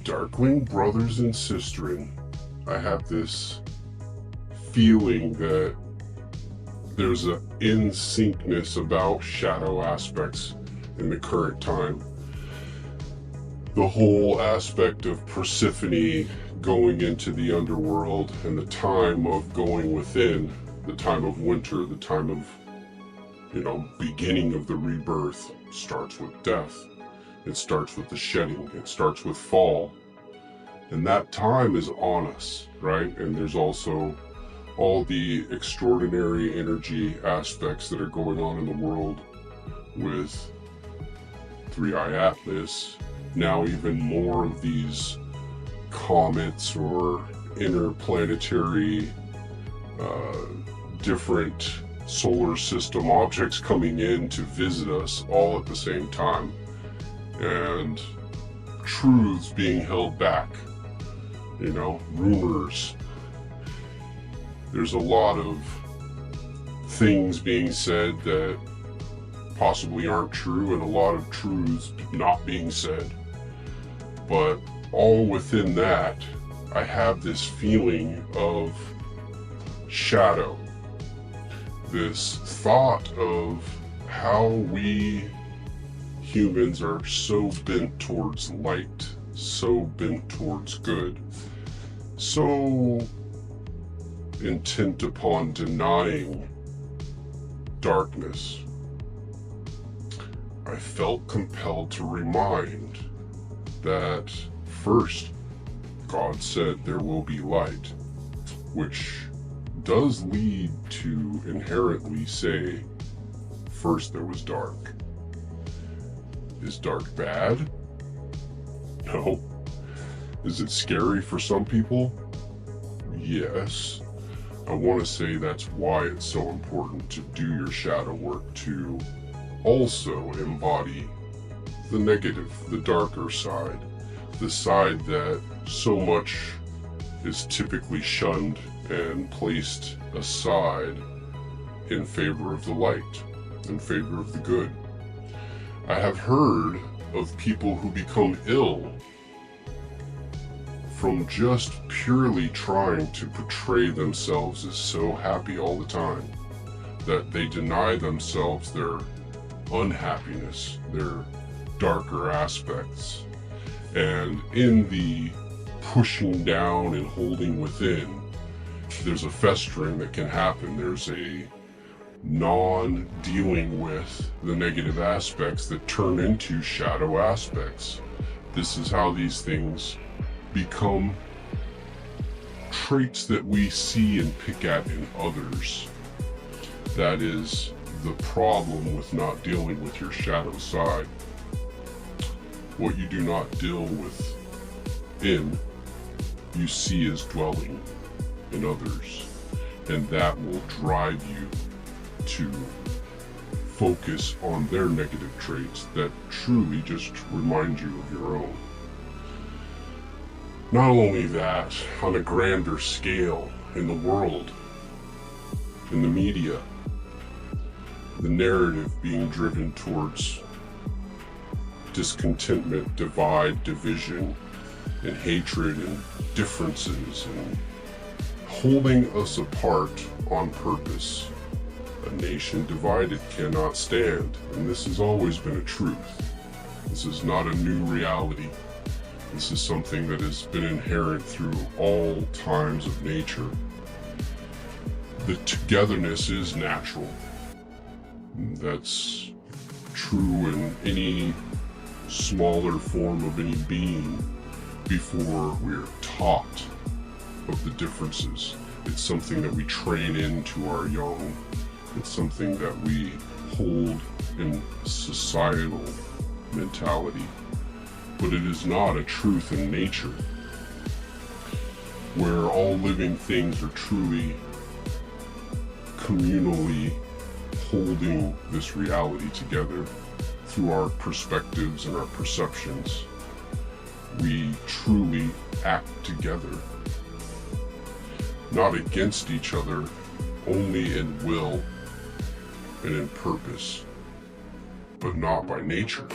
Darkling brothers and sisters, I have this feeling that there's an in-syncness about shadow aspects in the current time. The whole aspect of Persephone going into the underworld and the time of going within, the time of winter, the time of, beginning of the rebirth starts with death. It starts with the shedding. It starts with fall. And that time is on us, right? And there's also all the extraordinary energy aspects that are going on in the world with Three-Eye Atlas. Now even more of these comets or interplanetary different solar system objects coming in to visit us all at the same time. And truths being held back, rumors. There's a lot of things being said that possibly aren't true, and a lot of truths not being said. But all within that, I have this feeling of shadow. This thought of how we humans are so bent towards light, so bent towards good, so intent upon denying darkness. I felt compelled to remind that first, God said there will be light, which does lead to inherently say, first there was dark. Is dark bad? No. Is it scary for some people? Yes. I want to say that's why it's so important to do your shadow work, to also embody the negative, the darker side, the side that so much is typically shunned and placed aside in favor of the light, in favor of the good. I have heard of people who become ill from just purely trying to portray themselves as so happy all the time that they deny themselves their unhappiness, their darker aspects. And in the pushing down and holding within, there's a festering that can happen. There's a non-dealing with the negative aspects that turn into shadow aspects. This is how these things become traits that we see and pick at in others. That is the problem with not dealing with your shadow side. What you do not deal with in, you see as dwelling in others, and that will drive you to focus on their negative traits that truly just remind you of your own. Not only that, on a grander scale, in the world, in the media, the narrative being driven towards discontentment, divide, division, and hatred and differences, and holding us apart on purpose. A nation divided cannot stand, and this has always been a truth. This is not a new reality. This is something that has been inherent through all times of nature. The togetherness is natural. That's true in any smaller form of any being before we're taught of the differences. It's something that we train into our young. It's something that we hold in societal mentality. But it is not a truth in nature, where all living things are truly communally holding this reality together through our perspectives and our perceptions. We truly act together, not against each other, only in will and in purpose, but not by nature.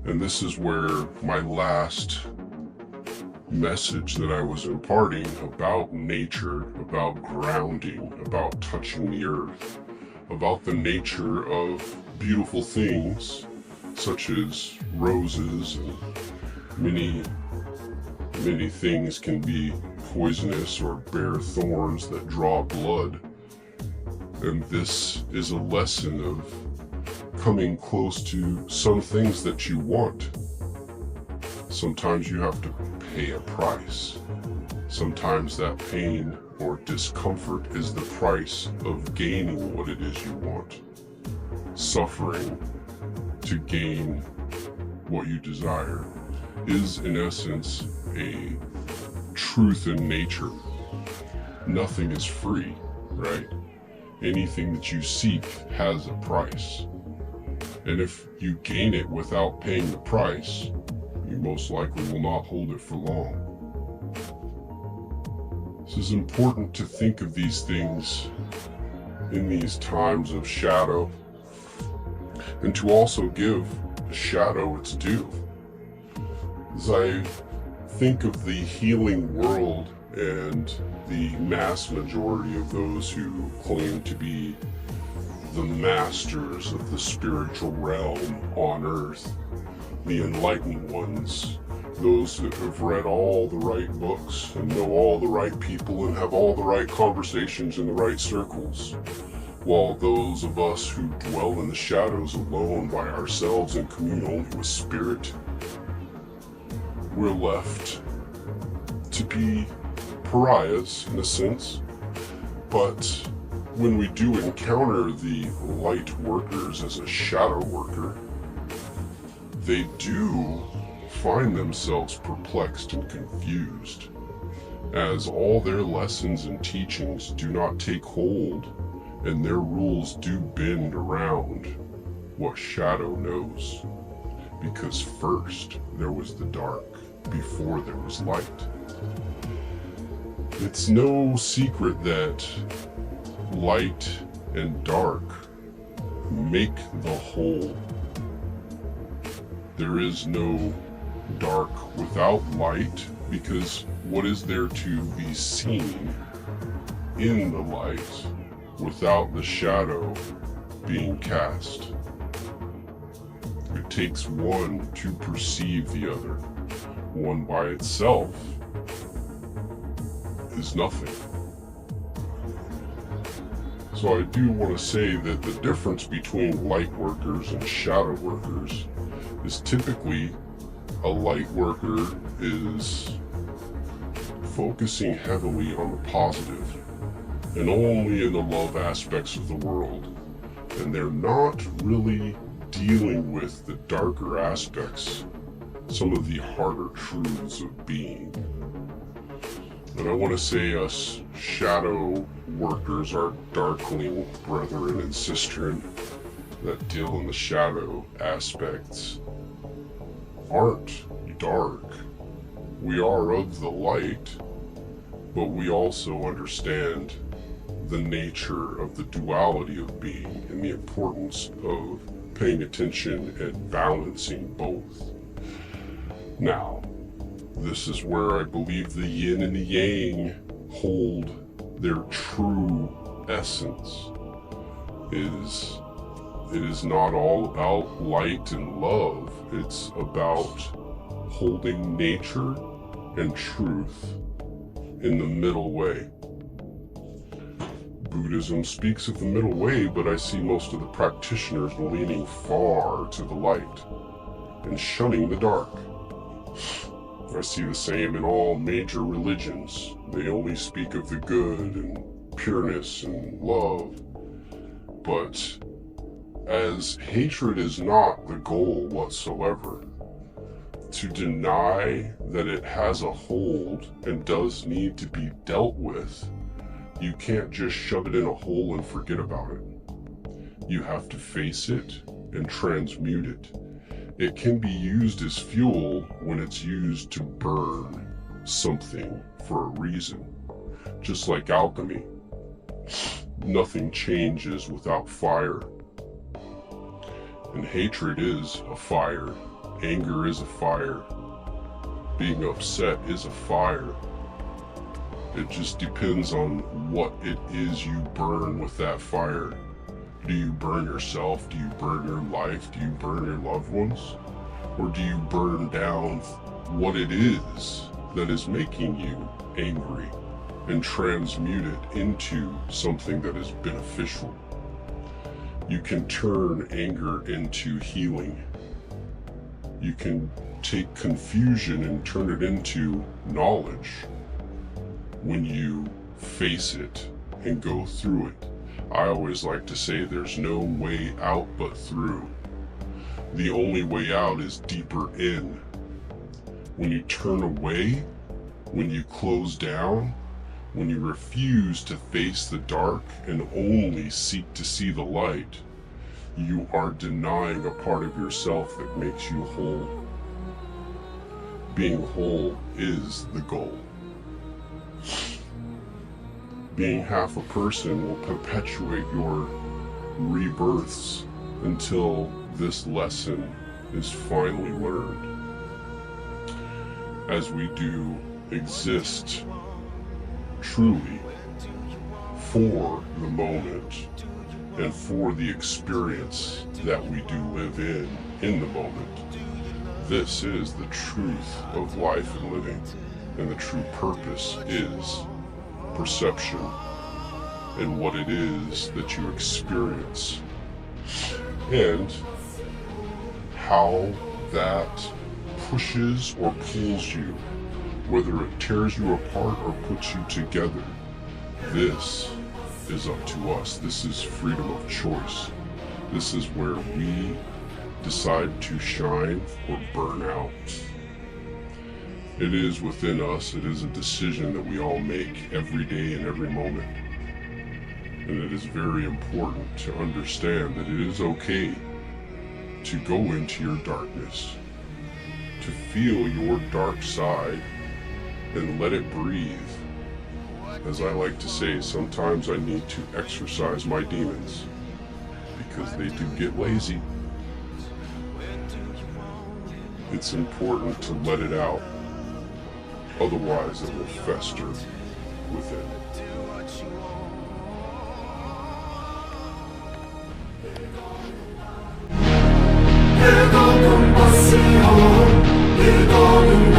And this is where my last message that I was imparting about nature, about grounding, about touching the earth, about the nature of beautiful things such as roses, and many things can be poisonous or bear thorns that draw blood. And this is a lesson of coming close to some things that you want. Sometimes you have to pay a price. Sometimes that pain or discomfort is the price of gaining what it is you want. Suffering to gain what you desire is, in essence, a truth in nature. Nothing is free, right? Anything that you seek has a price. And if you gain it without paying the price, you most likely will not hold it for long. This is important to think of these things in these times of shadow, and to also give the shadow its due. As I think of the healing world and the mass majority of those who claim to be the masters of the spiritual realm on earth, the enlightened ones, those that have read all the right books and know all the right people and have all the right conversations in the right circles, while those of us who dwell in the shadows alone by ourselves and commune only with spirit, we're left to be pariahs in a sense. But when we do encounter the light workers as a shadow worker, they do find themselves perplexed and confused, as all their lessons and teachings do not take hold, and their rules do bend around what shadow knows. Because first there was the dark, before there was light. It's no secret that light and dark make the whole. There is no dark without light, because what is there to be seen in the light without the shadow being cast? It takes one to perceive the other. One by itself is nothing. So I do want to say that the difference between light workers and shadow workers is typically a light worker is focusing heavily on the positive and only in the love aspects of the world, and they're not really dealing with the darker aspects, some of the harder truths of being. And I want to say us shadow workers, our darkling brethren and sistren that deal in the shadow aspects, aren't dark. We are of the light, but we also understand the nature of the duality of being and the importance of paying attention and balancing both. Now, this is where I believe the yin and the yang hold their true essence. It is not all about light and love. It's about holding nature and truth in the middle way. Buddhism speaks of the middle way, but I see most of the practitioners leaning far to the light and shunning the dark. I see the same in all major religions. They only speak of the good and pureness and love. But as hatred is not the goal whatsoever, to deny that it has a hold and does need to be dealt with, you can't just shove it in a hole and forget about it. You have to face it and transmute it. It can be used as fuel when it's used to burn something for a reason. Just like alchemy. Nothing changes without fire. And hatred is a fire. Anger is a fire. being upset is a fire. It just depends on what it is you burn with that fire. Do you burn yourself? Do you burn your life? Do you burn your loved ones? Or do you burn down what it is that is making you angry and transmute it into something that is beneficial? You can turn anger into healing. You can take confusion and turn it into knowledge when you face it and go through it. I always like to say there's no way out but through. The only way out is deeper in. When you turn away, when you close down, when you refuse to face the dark and only seek to see the light, you are denying a part of yourself that makes you whole. Being whole is the goal. Being half a person will perpetuate your rebirths until this lesson is finally learned. As we do exist truly for the moment and for the experience that we do live in the moment. This is the truth of life and living, and the true purpose is perception and what it is that you experience, and how that pushes or pulls you, whether it tears you apart or puts you together. This is up to us. This is freedom of choice. This is where we decide to shine or burn out. It is within us. It is a decision that we all make every day and every moment. And it is very important to understand that it is okay to go into your darkness, to feel your dark side and let it breathe. As I like to say, sometimes I need to exercise my demons because they do get lazy. It's important to let it out, otherwise it will fester within. 뜨거운 것이요 뜨거운